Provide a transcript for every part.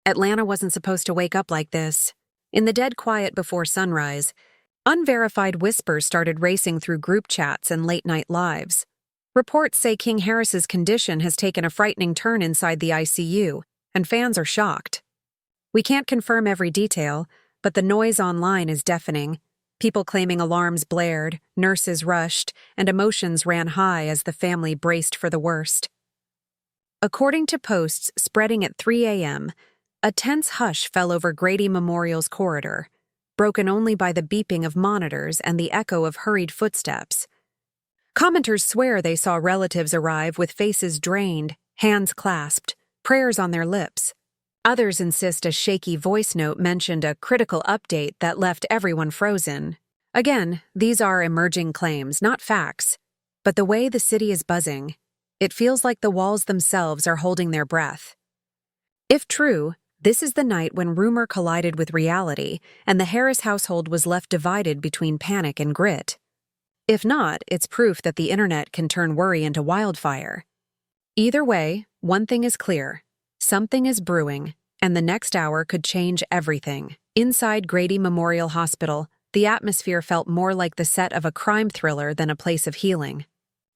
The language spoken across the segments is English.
Atlanta wasn't supposed to wake up like this. In the dead quiet before sunrise, unverified whispers started racing through group chats and late-night lives. Reports say King Harris's condition has taken a frightening turn inside the ICU, and fans are shocked. We can't confirm every detail, but the noise online is deafening. People claiming alarms blared, nurses rushed, and emotions ran high as the family braced for the worst. According to posts spreading at 3 a.m., a tense hush fell over Grady Memorial's corridor, broken only by the beeping of monitors and the echo of hurried footsteps. Commenters swear they saw relatives arrive with faces drained, hands clasped, prayers on their lips. Others insist a shaky voice note mentioned a critical update that left everyone frozen. Again, these are emerging claims, not facts. But the way the city is buzzing, it feels like the walls themselves are holding their breath. If true, this is the night when rumor collided with reality, and the Harris household was left divided between panic and grit. If not, it's proof that the internet can turn worry into wildfire. Either way, one thing is clear. Something is brewing, and the next hour could change everything. Inside Grady Memorial Hospital, the atmosphere felt more like the set of a crime thriller than a place of healing.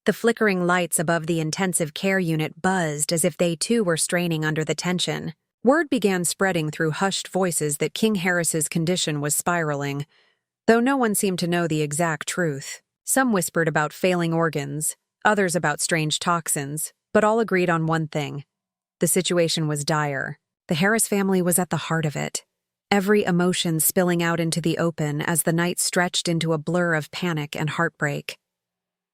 The flickering lights above the intensive care unit buzzed as if they too were straining under the tension. Word began spreading through hushed voices that King Harris's condition was spiraling, though no one seemed to know the exact truth. Some whispered about failing organs, others about strange toxins, but all agreed on one thing. The situation was dire. The Harris family was at the heart of it. Every emotion spilling out into the open as the night stretched into a blur of panic and heartbreak.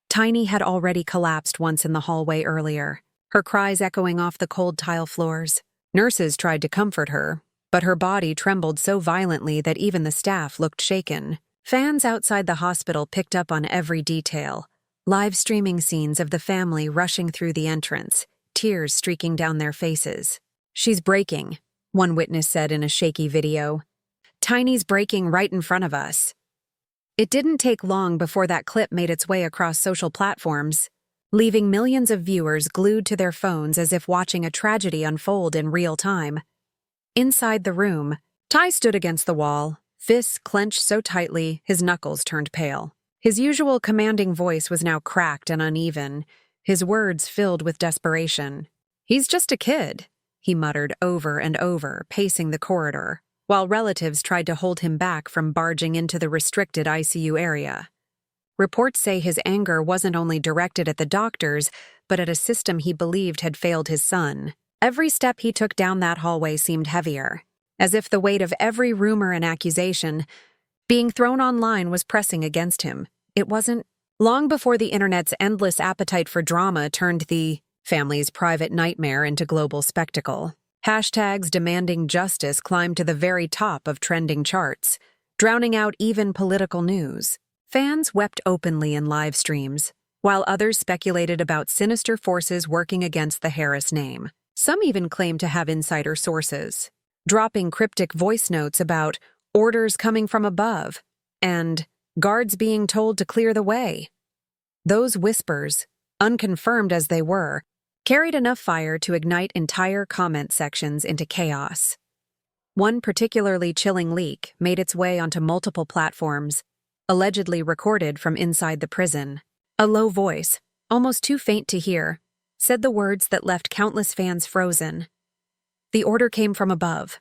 Tiny had already collapsed once in the hallway earlier, her cries echoing off the cold tile floors. Nurses tried to comfort her, but her body trembled so violently that even the staff looked shaken. Fans outside the hospital picked up on every detail, live streaming scenes of the family rushing through the entrance, tears streaking down their faces. "She's breaking," one witness said in a shaky video. "Tiny's breaking right in front of us." It didn't take long before that clip made its way across social platforms, leaving millions of viewers glued to their phones as if watching a tragedy unfold in real time. Inside the room, Ty stood against the wall, fists clenched so tightly his knuckles turned pale. His usual commanding voice was now cracked and uneven, his words filled with desperation. "He's just a kid," he muttered over and over, pacing the corridor, while relatives tried to hold him back from barging into the restricted ICU area. Reports say his anger wasn't only directed at the doctors, but at a system he believed had failed his son. Every step he took down that hallway seemed heavier, as if the weight of every rumor and accusation being thrown online was pressing against him. It wasn't long before the internet's endless appetite for drama turned the family's private nightmare into global spectacle. Hashtags demanding justice climbed to the very top of trending charts, drowning out even political news. Fans wept openly in live streams, while others speculated about sinister forces working against the Harris name. Some even claimed to have insider sources, dropping cryptic voice notes about orders coming from above and guards being told to clear the way. Those whispers, unconfirmed as they were, carried enough fire to ignite entire comment sections into chaos. One particularly chilling leak made its way onto multiple platforms, allegedly recorded from inside the prison. A low voice, almost too faint to hear, said the words that left countless fans frozen. "The order came from above.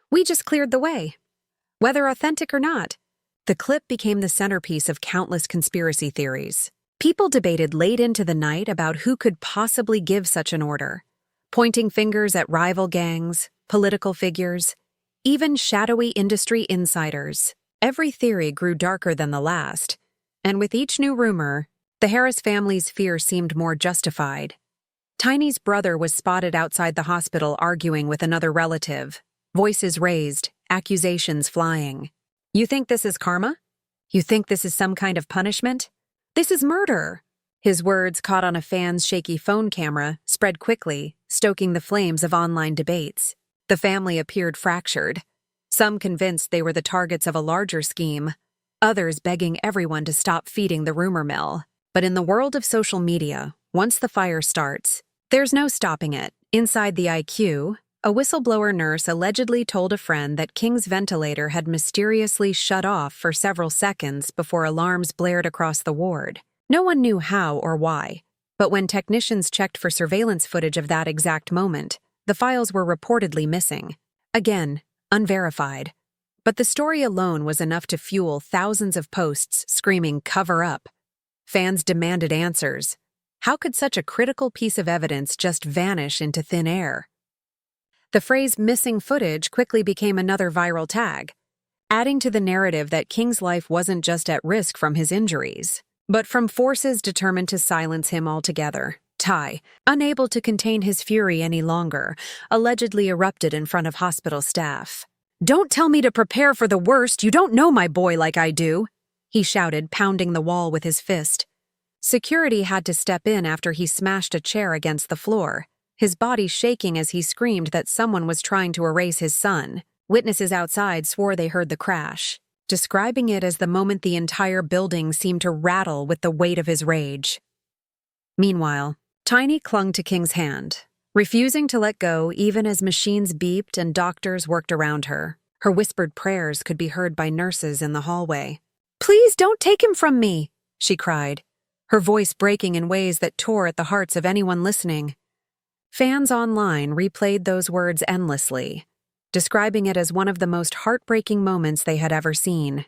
We just cleared the way. Whether authentic or not." The clip became the centerpiece of countless conspiracy theories. People debated late into the night about who could possibly give such an order, pointing fingers at rival gangs, political figures, even shadowy industry insiders. Every theory grew darker than the last, and with each new rumor, the Harris family's fear seemed more justified. Tiny's brother was spotted outside the hospital arguing with another relative, voices raised, accusations flying. "You think this is karma? You think this is some kind of punishment? This is murder!" His words, caught on a fan's shaky phone camera, spread quickly, stoking the flames of online debates. The family appeared fractured, some convinced they were the targets of a larger scheme, others begging everyone to stop feeding the rumor mill. But in the world of social media, once the fire starts, there's no stopping it. Inside the IQ, a whistleblower nurse allegedly told a friend that King's ventilator had mysteriously shut off for several seconds before alarms blared across the ward. No one knew how or why, but when technicians checked for surveillance footage of that exact moment, the files were reportedly missing. Again, unverified. But the story alone was enough to fuel thousands of posts screaming, "Cover up." Fans demanded answers. How could such a critical piece of evidence just vanish into thin air? The phrase "missing footage" quickly became another viral tag, adding to the narrative that King's life wasn't just at risk from his injuries, but from forces determined to silence him altogether. Ty, unable to contain his fury any longer, allegedly erupted in front of hospital staff. "Don't tell me to prepare for the worst, you don't know my boy like I do," he shouted, pounding the wall with his fist. Security had to step in after he smashed a chair against the floor, his body shaking as he screamed that someone was trying to erase his son. Witnesses outside swore they heard the crash, describing it as the moment the entire building seemed to rattle with the weight of his rage. Meanwhile, Tiny clung to King's hand, refusing to let go even as machines beeped and doctors worked around her. Her whispered prayers could be heard by nurses in the hallway. "Please don't take him from me," she cried, her voice breaking in ways that tore at the hearts of anyone listening. Fans online replayed those words endlessly, describing it as one of the most heartbreaking moments they had ever seen.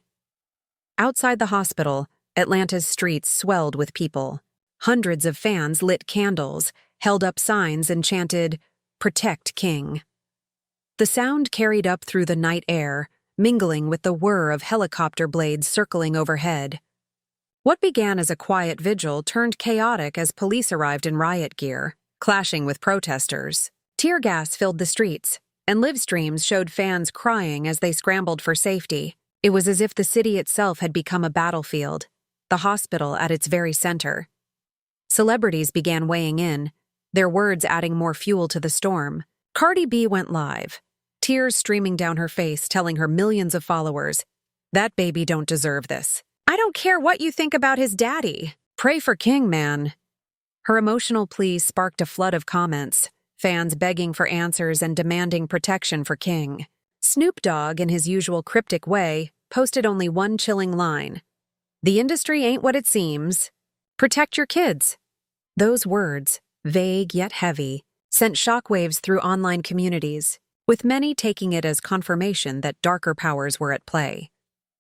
Outside the hospital, Atlanta's streets swelled with people. Hundreds of fans lit candles, held up signs, and chanted, "Protect King." The sound carried up through the night air, mingling with the whir of helicopter blades circling overhead. What began as a quiet vigil turned chaotic as police arrived in riot gear, clashing with protesters. Tear gas filled the streets, and live streams showed fans crying as they scrambled for safety. It was as if the city itself had become a battlefield, the hospital at its very center. Celebrities began weighing in, their words adding more fuel to the storm. Cardi B went live, tears streaming down her face, telling her millions of followers, "That baby don't deserve this. I don't care what you think about his daddy. Pray for King, man." Her emotional plea sparked a flood of comments, fans begging for answers and demanding protection for King. Snoop Dogg, in his usual cryptic way, posted only one chilling line: "The industry ain't what it seems. Protect your kids." Those words, vague yet heavy, sent shockwaves through online communities, with many taking it as confirmation that darker powers were at play.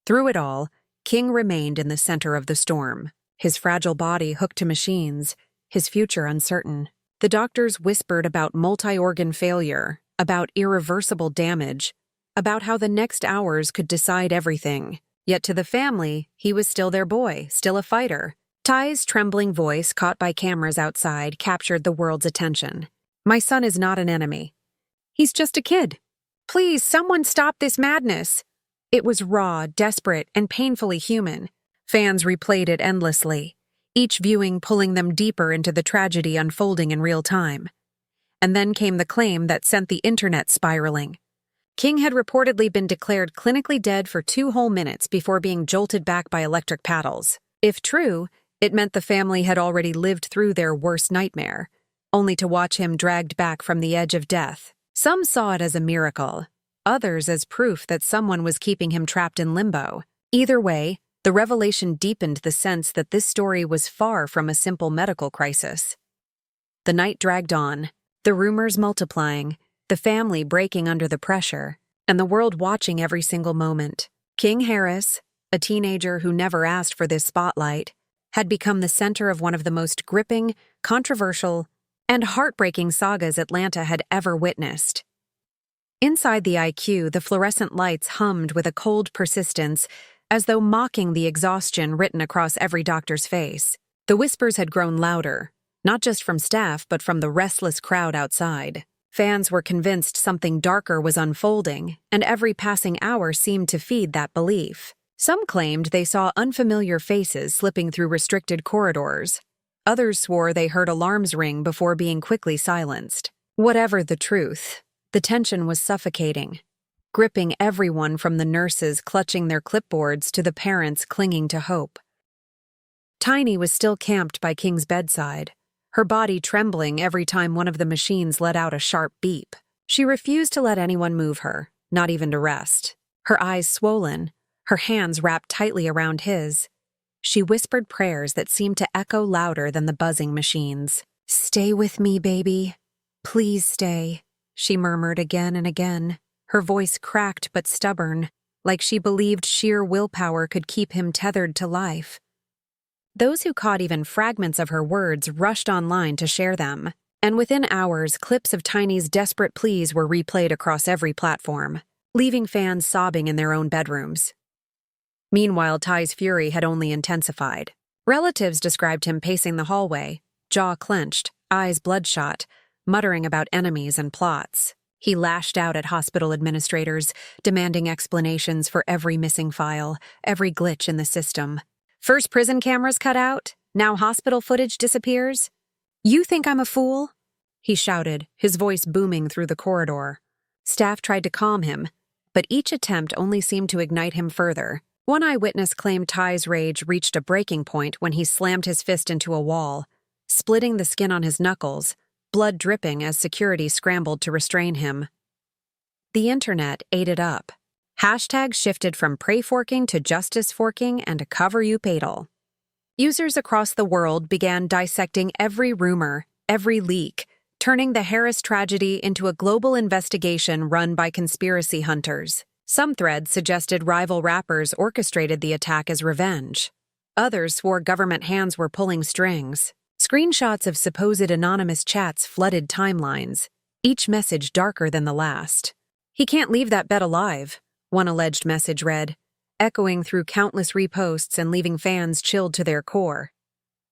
Through it all, King remained in the center of the storm, his fragile body hooked to machines, his future uncertain. The doctors whispered about multi-organ failure, about irreversible damage, about how the next hours could decide everything. Yet to the family, he was still their boy, still a fighter. Ty's trembling voice, caught by cameras outside, captured the world's attention. "My son is not an enemy. He's just a kid. Please, someone stop this madness." It was raw, desperate, and painfully human. Fans replayed it endlessly, each viewing pulling them deeper into the tragedy unfolding in real time. And then came the claim that sent the internet spiraling. King had reportedly been declared clinically dead for 2 whole minutes before being jolted back by electric paddles. If true, it meant the family had already lived through their worst nightmare, only to watch him dragged back from the edge of death. Some saw it as a miracle, others as proof that someone was keeping him trapped in limbo. Either way, the revelation deepened the sense that this story was far from a simple medical crisis. The night dragged on, the rumors multiplying, the family breaking under the pressure, and the world watching every single moment. King Harris, a teenager who never asked for this spotlight, had become the center of one of the most gripping, controversial, and heartbreaking sagas Atlanta had ever witnessed. Inside the ICU, the fluorescent lights hummed with a cold persistence, as though mocking the exhaustion written across every doctor's face. The whispers had grown louder, not just from staff but from the restless crowd outside. Fans were convinced something darker was unfolding, and every passing hour seemed to feed that belief. Some claimed they saw unfamiliar faces slipping through restricted corridors. Others swore they heard alarms ring before being quickly silenced. Whatever the truth, the tension was suffocating, gripping everyone from the nurses clutching their clipboards to the parents clinging to hope. Tiny was still camped by King's bedside, her body trembling every time one of the machines let out a sharp beep. She refused to let anyone move her, not even to rest. Her eyes swollen, her hands wrapped tightly around his. She whispered prayers that seemed to echo louder than the buzzing machines. "Stay with me, baby. Please stay," she murmured again and again, her voice cracked but stubborn, like she believed sheer willpower could keep him tethered to life. Those who caught even fragments of her words rushed online to share them, and within hours, clips of Tiny's desperate pleas were replayed across every platform, leaving fans sobbing in their own bedrooms. Meanwhile, Ty's fury had only intensified. Relatives described him pacing the hallway, jaw clenched, eyes bloodshot, muttering about enemies and plots. He lashed out at hospital administrators, demanding explanations for every missing file, every glitch in the system. First prison cameras cut out, now hospital footage disappears. "You think I'm a fool?" he shouted, his voice booming through the corridor. Staff tried to calm him, but each attempt only seemed to ignite him further. One eyewitness claimed Ty's rage reached a breaking point when he slammed his fist into a wall, splitting the skin on his knuckles, blood dripping as security scrambled to restrain him. The internet ate it up. Hashtags shifted from pray forking to justice forking and a cover you paid'll. Users across the world began dissecting every rumor, every leak, turning the Harris tragedy into a global investigation run by conspiracy hunters. Some threads suggested rival rappers orchestrated the attack as revenge. Others swore government hands were pulling strings. Screenshots of supposed anonymous chats flooded timelines, each message darker than the last. "He can't leave that bed alive," one alleged message read, echoing through countless reposts and leaving fans chilled to their core.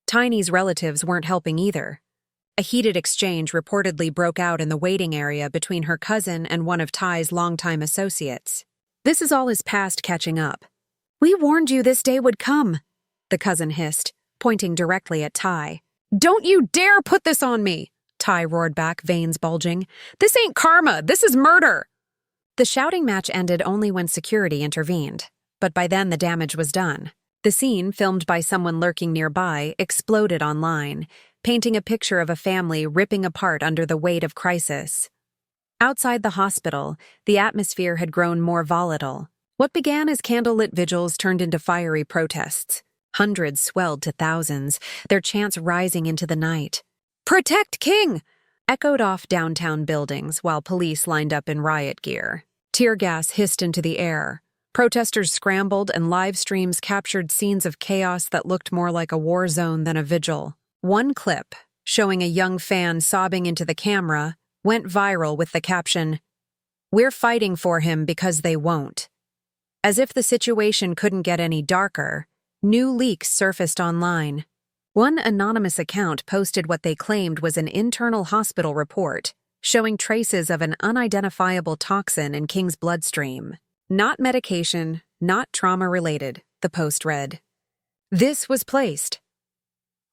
Tiny's relatives weren't helping either. A heated exchange reportedly broke out in the waiting area between her cousin and one of Ty's longtime associates. "This is all his past catching up. We warned you this day would come," the cousin hissed, pointing directly at Ty. "Don't you dare put this on me!" Ty roared back, veins bulging. "This ain't karma, this is murder!" The shouting match ended only when security intervened, but by then the damage was done. The scene, filmed by someone lurking nearby, exploded online, painting a picture of a family ripping apart under the weight of crisis. Outside the hospital, the atmosphere had grown more volatile. What began as candlelit vigils turned into fiery protests. Hundreds swelled to thousands, their chants rising into the night. "Protect King!" echoed off downtown buildings while police lined up in riot gear. Tear gas hissed into the air. Protesters scrambled and live streams captured scenes of chaos that looked more like a war zone than a vigil. One clip, showing a young fan sobbing into the camera, went viral with the caption, "We're fighting for him because they won't." As if the situation couldn't get any darker, new leaks surfaced online. One anonymous account posted what they claimed was an internal hospital report, showing traces of an unidentifiable toxin in King's bloodstream. "Not medication, not trauma-related," the post read. This was placed.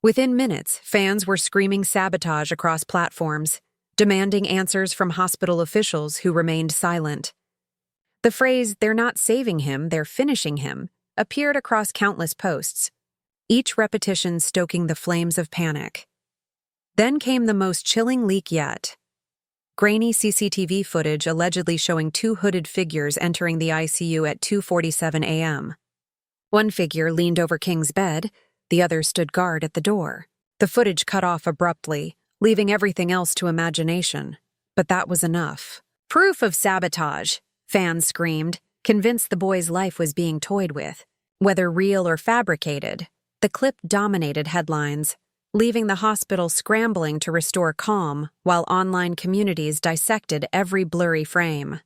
Within minutes, fans were screaming sabotage across platforms, demanding answers from hospital officials who remained silent. The phrase, "they're not saving him, they're finishing him," appeared across countless posts, each repetition stoking the flames of panic. Then came the most chilling leak yet. Grainy CCTV footage allegedly showing two hooded figures entering the ICU at 2:47 a.m. One figure leaned over King's bed, the other stood guard at the door. The footage cut off abruptly, leaving everything else to imagination. But that was enough. "Proof of sabotage," fans screamed, convinced the boy's life was being toyed with. Whether real or fabricated, the clip dominated headlines, leaving the hospital scrambling to restore calm while online communities dissected every blurry frame.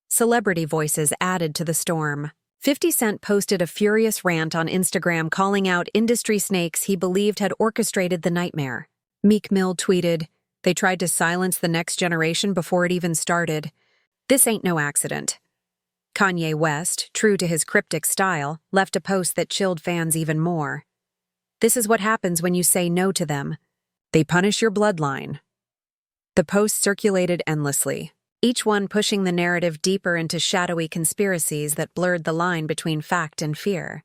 Celebrity voices added to the storm. 50 Cent posted a furious rant on Instagram calling out industry snakes he believed had orchestrated the nightmare. Meek Mill tweeted, "They tried to silence the next generation before it even started. This ain't no accident." Kanye West, true to his cryptic style, left a post that chilled fans even more. "This is what happens when you say no to them. They punish your bloodline." The posts circulated endlessly, each one pushing the narrative deeper into shadowy conspiracies that blurred the line between fact and fear.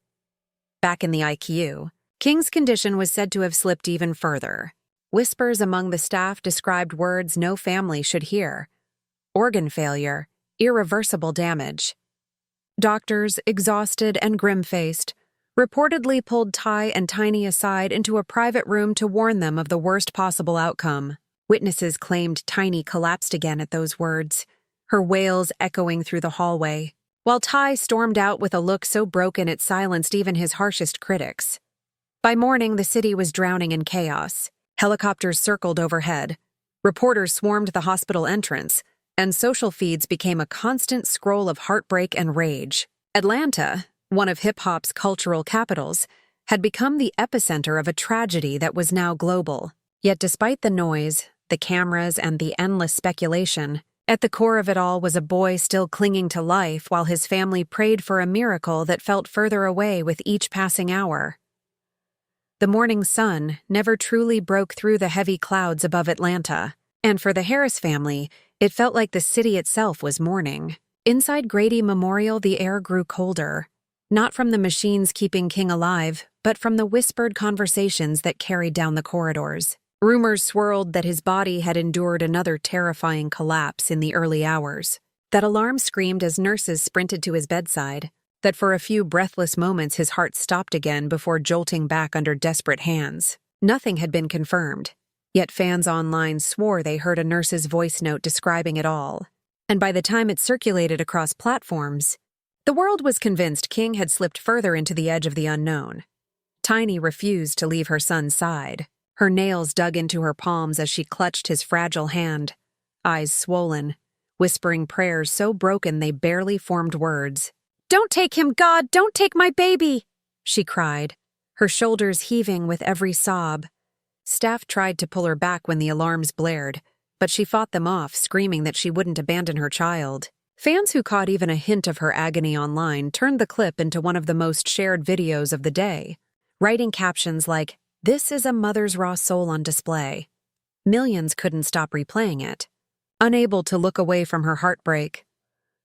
Back in the ICU, King's condition was said to have slipped even further. Whispers among the staff described words no family should hear. organ failure, irreversible damage. Doctors, exhausted and grim-faced, reportedly pulled Ty and Tiny aside into a private room to warn them of the worst possible outcome. Witnesses claimed Tiny collapsed again at those words, her wails echoing through the hallway, while Ty stormed out with a look so broken it silenced even his harshest critics. By morning, the city was drowning in chaos. Helicopters circled overhead. Reporters swarmed the hospital entrance, and social feeds became a constant scroll of heartbreak and rage. Atlanta, one of hip-hop's cultural capitals, had become the epicenter of a tragedy that was now global. Yet despite the noise, the cameras, and the endless speculation, at the core of it all was a boy still clinging to life while his family prayed for a miracle that felt further away with each passing hour. The morning sun never truly broke through the heavy clouds above Atlanta, and for the Harris family, it felt like the city itself was mourning. Inside Grady Memorial, the air grew colder, not from the machines keeping King alive, but from the whispered conversations that carried down the corridors. Rumors swirled that his body had endured another terrifying collapse in the early hours, that alarms screamed as nurses sprinted to his bedside, that for a few breathless moments his heart stopped again before jolting back under desperate hands. Nothing had been confirmed, yet fans online swore they heard a nurse's voice note describing it all, and by the time it circulated across platforms, the world was convinced King had slipped further into the edge of the unknown. Tiny refused to leave her son's side, her nails dug into her palms as she clutched his fragile hand, eyes swollen, whispering prayers so broken they barely formed words. "Don't take him, God! Don't take my baby!" she cried, her shoulders heaving with every sob. Staff tried to pull her back when the alarms blared, but she fought them off, screaming that she wouldn't abandon her child. Fans who caught even a hint of her agony online turned the clip into one of the most shared videos of the day, writing captions like, "This is a mother's raw soul on display." Millions couldn't stop replaying it, unable to look away from her heartbreak.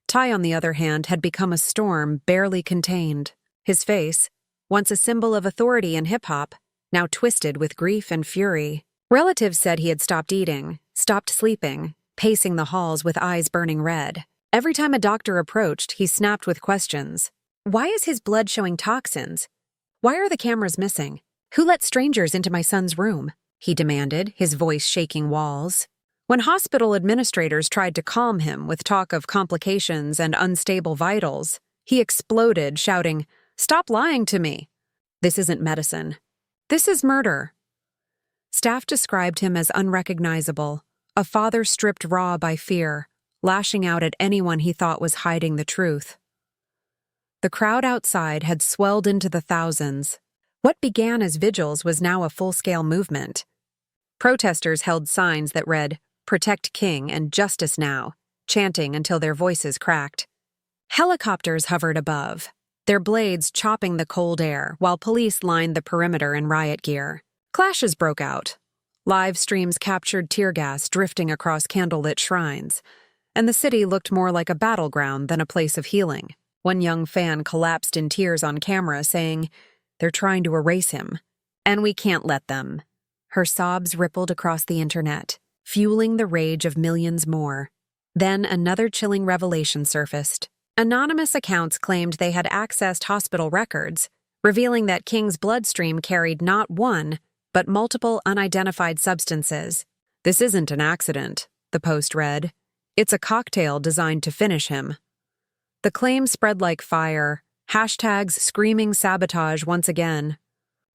Ty, on the other hand, had become a storm barely contained. His face, once a symbol of authority in hip-hop, now twisted with grief and fury. Relatives said he had stopped eating, stopped sleeping, pacing the halls with eyes burning red. Every time a doctor approached, he snapped with questions. Why is his blood showing toxins? Why are the cameras missing? Who let strangers into my son's room? He demanded, his voice shaking walls. When hospital administrators tried to calm him with talk of complications and unstable vitals, he exploded, shouting, "Stop lying to me! This isn't medicine. This is murder." Staff described him as unrecognizable, a father stripped raw by fear, lashing out at anyone he thought was hiding the truth. The crowd outside had swelled into the thousands. What began as vigils was now a full-scale movement. Protesters held signs that read, "Protect King" and "Justice Now," chanting until their voices cracked. Helicopters hovered above, their blades chopping the cold air, while police lined the perimeter in riot gear. Clashes broke out. Live streams captured tear gas drifting across candlelit shrines, and the city looked more like a battleground than a place of healing. One young fan collapsed in tears on camera, saying, "They're trying to erase him, and we can't let them." Her sobs rippled across the internet, fueling the rage of millions more. Then another chilling revelation surfaced. Anonymous accounts claimed they had accessed hospital records, revealing that King's bloodstream carried not one, but multiple unidentified substances. "This isn't an accident," the post read. "It's a cocktail designed to finish him." The claim spread like fire, hashtags screaming sabotage once again.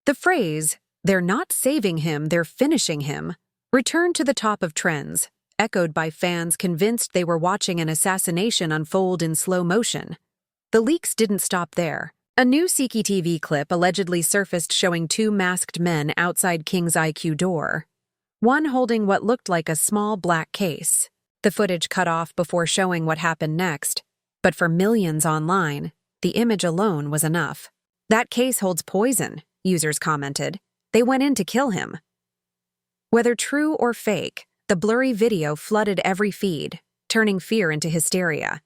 The phrase, "They're not saving him, they're finishing him," returned to the top of trends, echoed by fans convinced they were watching an assassination unfold in slow motion. The leaks didn't stop there. A new CCTV clip allegedly surfaced showing two masked men outside King's ICU door, one holding what looked like a small black case. The footage cut off before showing what happened next, but for millions online, the image alone was enough. "That case holds poison," users commented. "They went in to kill him." Whether true or fake, the blurry video flooded every feed, turning fear into hysteria.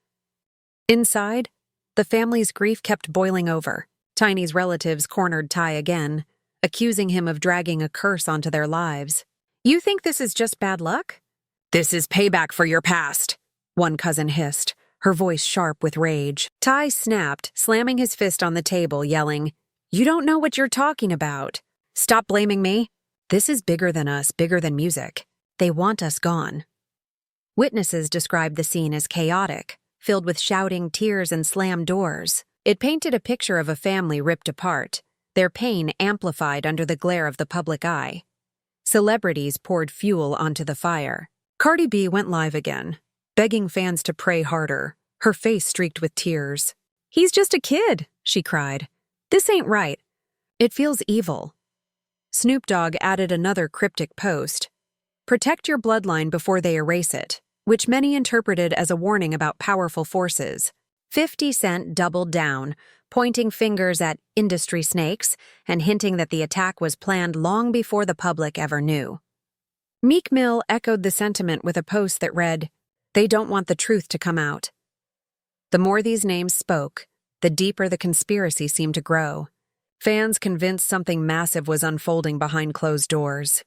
Inside, the family's grief kept boiling over. Tiny's relatives cornered Ty again, accusing him of dragging a curse onto their lives. "You think this is just bad luck?" "This is payback for your past," one cousin hissed, her voice sharp with rage. Ty snapped, slamming his fist on the table, yelling, "You don't know what you're talking about. Stop blaming me. This is bigger than us, bigger than music. They want us gone." Witnesses described the scene as chaotic, filled with shouting, tears, and slammed doors. It painted a picture of a family ripped apart, their pain amplified under the glare of the public eye. Celebrities poured fuel onto the fire. Cardi B went live again, begging fans to pray harder, her face streaked with tears. "He's just a kid," she cried. "This ain't right. It feels evil." Snoop Dogg added another cryptic post, "Protect your bloodline before they erase it," which many interpreted as a warning about powerful forces. 50 Cent doubled down, pointing fingers at industry snakes and hinting that the attack was planned long before the public ever knew. Meek Mill echoed the sentiment with a post that read, "They don't want the truth to come out." The more these names spoke, the deeper the conspiracy seemed to grow. Fans convinced something massive was unfolding behind closed doors.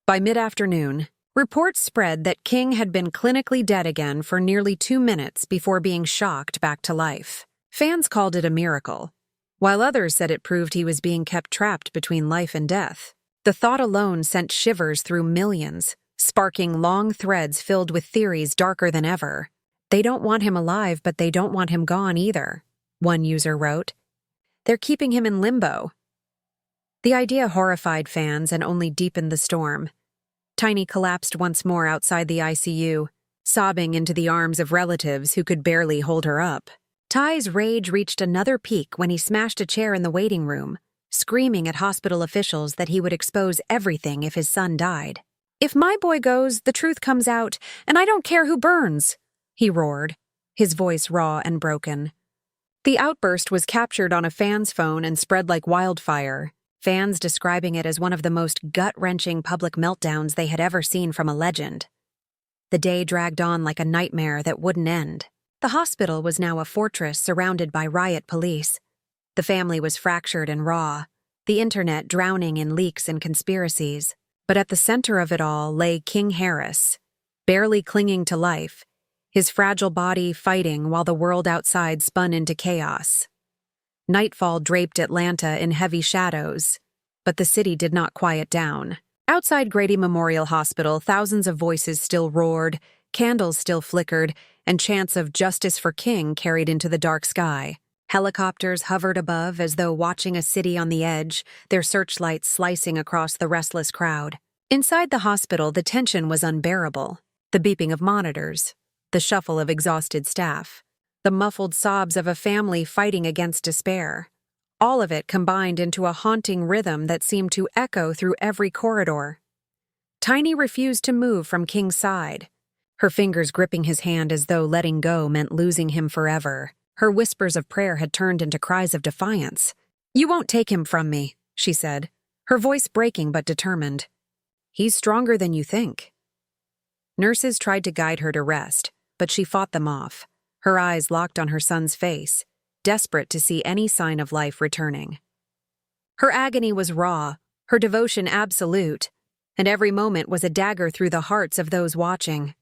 By mid-afternoon, reports spread that King had been clinically dead again for nearly 2 minutes before being shocked back to life. Fans called it a miracle, while others said it proved he was being kept trapped between life and death. The thought alone sent shivers through millions, sparking long threads filled with theories darker than ever. "They don't want him alive, but they don't want him gone either," one user wrote. "They're keeping him in limbo." The idea horrified fans and only deepened the storm. Tiny collapsed once more outside the ICU, sobbing into the arms of relatives who could barely hold her up. Ty's rage reached another peak when he smashed a chair in the waiting room, screaming at hospital officials that he would expose everything if his son died. "If my boy goes, the truth comes out, and I don't care who burns," he roared, his voice raw and broken. The outburst was captured on a fan's phone and spread like wildfire, fans describing it as one of the most gut-wrenching public meltdowns they had ever seen from a legend. The day dragged on like a nightmare that wouldn't end. The hospital was now a fortress surrounded by riot police. The family was fractured and raw, the internet drowning in leaks and conspiracies. But at the center of it all lay King Harris, barely clinging to life, his fragile body fighting while the world outside spun into chaos. Nightfall draped Atlanta in heavy shadows, but the city did not quiet down. Outside Grady Memorial Hospital, thousands of voices still roared, candles still flickered, and chants of "Justice for King" carried into the dark sky. Helicopters hovered above as though watching a city on the edge, their searchlights slicing across the restless crowd. Inside the hospital, the tension was unbearable. The beeping of monitors, the shuffle of exhausted staff, the muffled sobs of a family fighting against despair. All of it combined into a haunting rhythm that seemed to echo through every corridor. Tiny refused to move from King's side, her fingers gripping his hand as though letting go meant losing him forever. Her whispers of prayer had turned into cries of defiance. "You won't take him from me," she said, her voice breaking but determined. "He's stronger than you think." Nurses tried to guide her to rest, but she fought them off, her eyes locked on her son's face, desperate to see any sign of life returning. Her agony was raw, her devotion absolute, and every moment was a dagger through the hearts of those watching.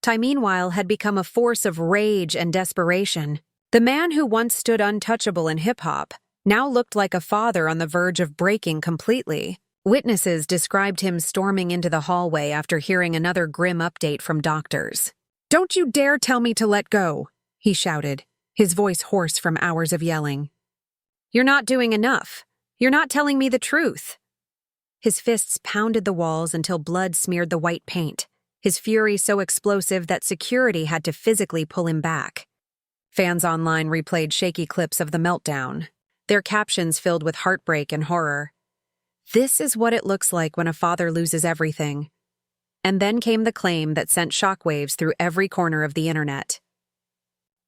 Ty, meanwhile, had become a force of rage and desperation. The man who once stood untouchable in hip-hop now looked like a father on the verge of breaking completely. Witnesses described him storming into the hallway after hearing another grim update from doctors. "Don't you dare tell me to let go," he shouted, his voice hoarse from hours of yelling. "You're not doing enough. You're not telling me the truth." His fists pounded the walls until blood smeared the white paint, his fury so explosive that security had to physically pull him back. Fans online replayed shaky clips of the meltdown, their captions filled with heartbreak and horror. "This is what it looks like when a father loses everything." And then came the claim that sent shockwaves through every corner of the internet.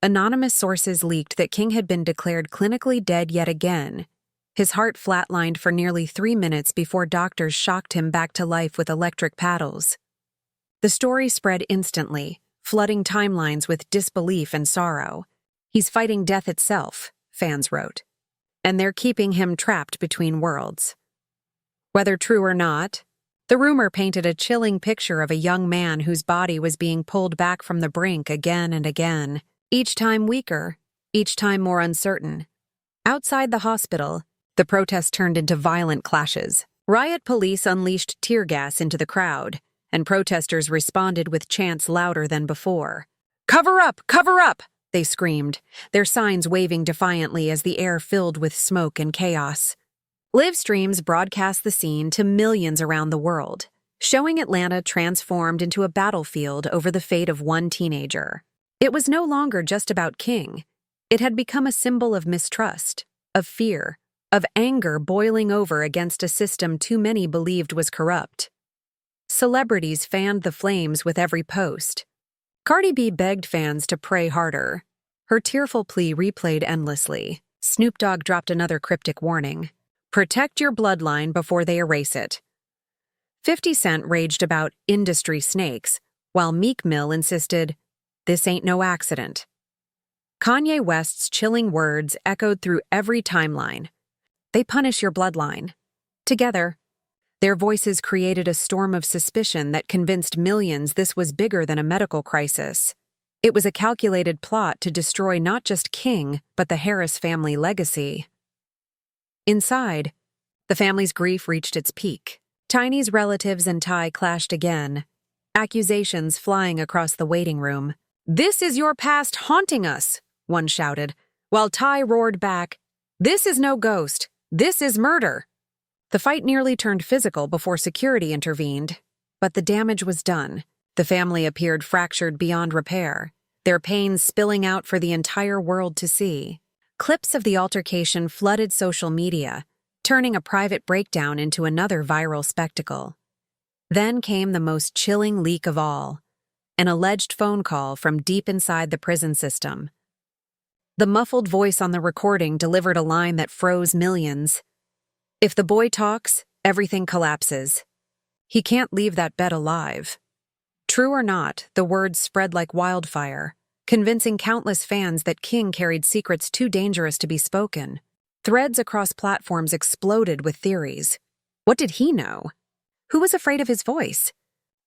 Anonymous sources leaked that King had been declared clinically dead yet again. His heart flatlined for nearly 3 minutes before doctors shocked him back to life with electric paddles. The story spread instantly, flooding timelines with disbelief and sorrow. "He's fighting death itself," fans wrote, "and they're keeping him trapped between worlds." Whether true or not, The rumor painted a chilling picture of a young man whose body was being pulled back from the brink again and again, each time weaker, each time more uncertain. Outside the hospital, the protest turned into violent clashes. Riot police unleashed tear gas into the crowd, and protesters responded with chants louder than before. "Cover up! Cover up!" they screamed, their signs waving defiantly as the air filled with smoke and chaos. Live streams broadcast the scene to millions around the world, showing Atlanta transformed into a battlefield over the fate of one teenager. It was no longer just about King. It had become a symbol of mistrust, of fear, of anger boiling over against a system too many believed was corrupt. Celebrities fanned the flames with every post. Cardi B begged fans to pray harder. Her tearful plea replayed endlessly. Snoop Dogg dropped another cryptic warning. Protect your bloodline before they erase it. 50 Cent raged about industry snakes, while Meek Mill insisted, "This ain't no accident." Kanye West's chilling words echoed through every timeline. They punish your bloodline. Together, their voices created a storm of suspicion that convinced millions this was bigger than a medical crisis. It was a calculated plot to destroy not just King, but the Harris family legacy. Inside, the family's grief reached its peak. Tiny's relatives and Ty clashed again, accusations flying across the waiting room. "This is your past haunting us," one shouted, while Ty roared back, "This is no ghost. This is murder." The fight nearly turned physical before security intervened, but the damage was done. The family appeared fractured beyond repair, their pain spilling out for the entire world to see. Clips of the altercation flooded social media, turning a private breakdown into another viral spectacle. Then came the most chilling leak of all, an alleged phone call from deep inside the prison system. The muffled voice on the recording delivered a line that froze millions. "If the boy talks, everything collapses. He can't leave that bed alive." True or not, the words spread like wildfire, convincing countless fans that King carried secrets too dangerous to be spoken. Threads across platforms exploded with theories. What did he know? Who was afraid of his voice?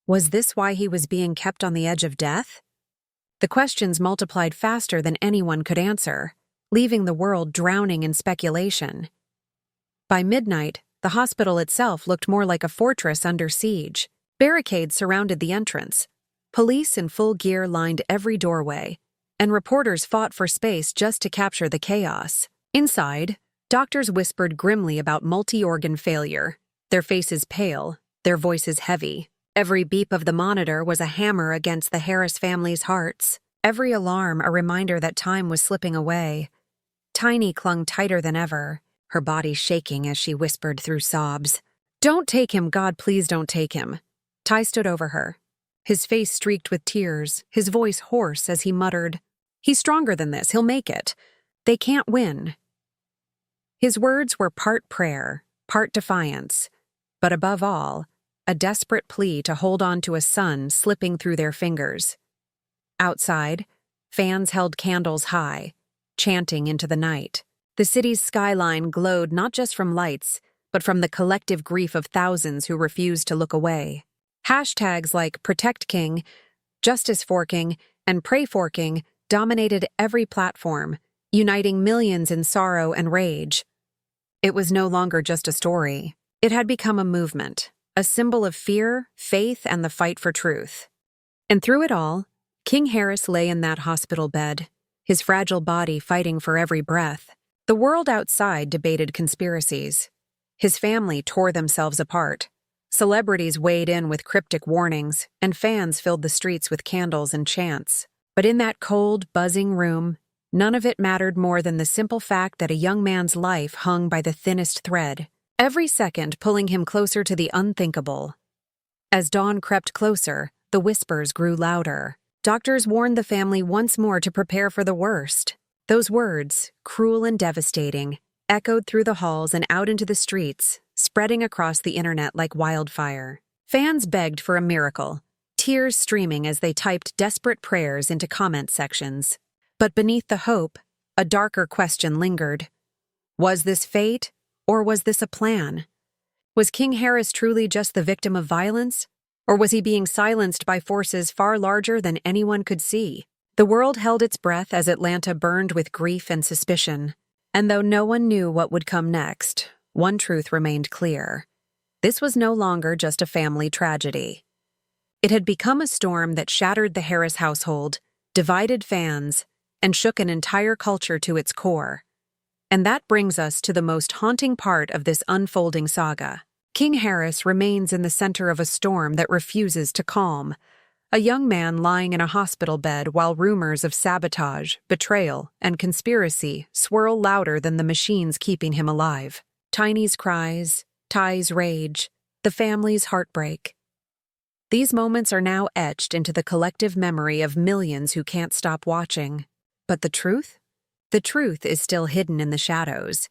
Was this why he was being kept on the edge of death? The questions multiplied faster than anyone could answer, leaving the world drowning in speculation. By midnight, the hospital itself looked more like a fortress under siege. Barricades surrounded the entrance. Police in full gear lined every doorway, and reporters fought for space just to capture the chaos. Inside, doctors whispered grimly about multi-organ failure, their faces pale, their voices heavy. Every beep of the monitor was a hammer against the Harris family's hearts, every alarm a reminder that time was slipping away. Tiny clung tighter than ever, her body shaking as she whispered through sobs, "Don't take him, God, please don't take him." Ty stood over her, his face streaked with tears, his voice hoarse as he muttered, "He's stronger than this, he'll make it. They can't win." His words were part prayer, part defiance, but above all, a desperate plea to hold on to a son slipping through their fingers. Outside, fans held candles high, chanting into the night. The city's skyline glowed not just from lights, but from the collective grief of thousands who refused to look away. Hashtags like Protect King, Justice for King, and Pray for King dominated every platform, uniting millions in sorrow and rage. It was no longer just a story. It had become a movement, a symbol of fear, faith, and the fight for truth. And through it all, King Harris lay in that hospital bed, his fragile body fighting for every breath. The world outside debated conspiracies. His family tore themselves apart. Celebrities weighed in with cryptic warnings, and fans filled the streets with candles and chants. But in that cold, buzzing room, none of it mattered more than the simple fact that a young man's life hung by the thinnest thread, every second pulling him closer to the unthinkable. As dawn crept closer, the whispers grew louder. Doctors warned the family once more to prepare for the worst. Those words, cruel and devastating, echoed through the halls and out into the streets, spreading across the internet like wildfire. Fans begged for a miracle, tears streaming as they typed desperate prayers into comment sections. But beneath the hope, a darker question lingered. Was this fate, or was this a plan? Was King Harris truly just the victim of violence? Or was he being silenced by forces far larger than anyone could see? The world held its breath as Atlanta burned with grief and suspicion. And though no one knew what would come next, one truth remained clear. This was no longer just a family tragedy. It had become a storm that shattered the Harris household, divided fans, and shook an entire culture to its core. And that brings us to the most haunting part of this unfolding saga. King Harris remains in the center of a storm that refuses to calm. A young man lying in a hospital bed while rumors of sabotage, betrayal, and conspiracy swirl louder than the machines keeping him alive. Tiny's cries, Ty's rage, the family's heartbreak. These moments are now etched into the collective memory of millions who can't stop watching. But the truth? The truth is still hidden in the shadows.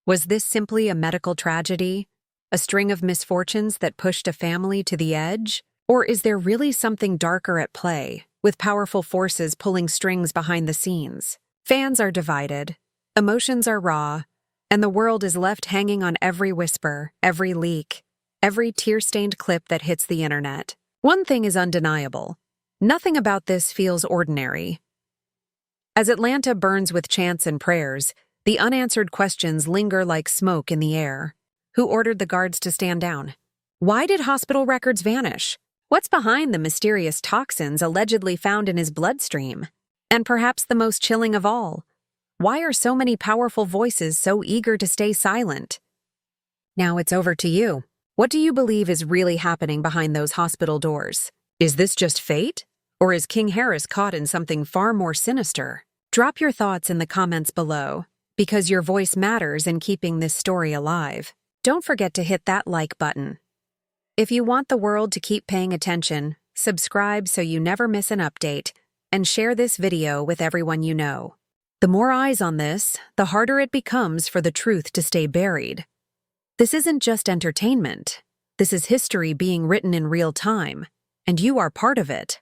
Was this simply a medical tragedy? A string of misfortunes that pushed a family to the edge? Or is there really something darker at play, with powerful forces pulling strings behind the scenes? Fans are divided, emotions are raw, and the world is left hanging on every whisper, every leak, every tear-stained clip that hits the internet. One thing is undeniable. Nothing about this feels ordinary. As Atlanta burns with chants and prayers, the unanswered questions linger like smoke in the air. Who ordered the guards to stand down? Why did hospital records vanish? What's behind the mysterious toxins allegedly found in his bloodstream? And perhaps the most chilling of all, why are so many powerful voices so eager to stay silent? Now it's over to you. What do you believe is really happening behind those hospital doors? Is this just fate? Or is King Harris caught in something far more sinister? Drop your thoughts in the comments below, because your voice matters in keeping this story alive. Don't forget to hit that like button. If you want the world to keep paying attention, subscribe so you never miss an update, and share this video with everyone you know. The more eyes on this, the harder it becomes for the truth to stay buried. This isn't just entertainment. This is history being written in real time, and you are part of it.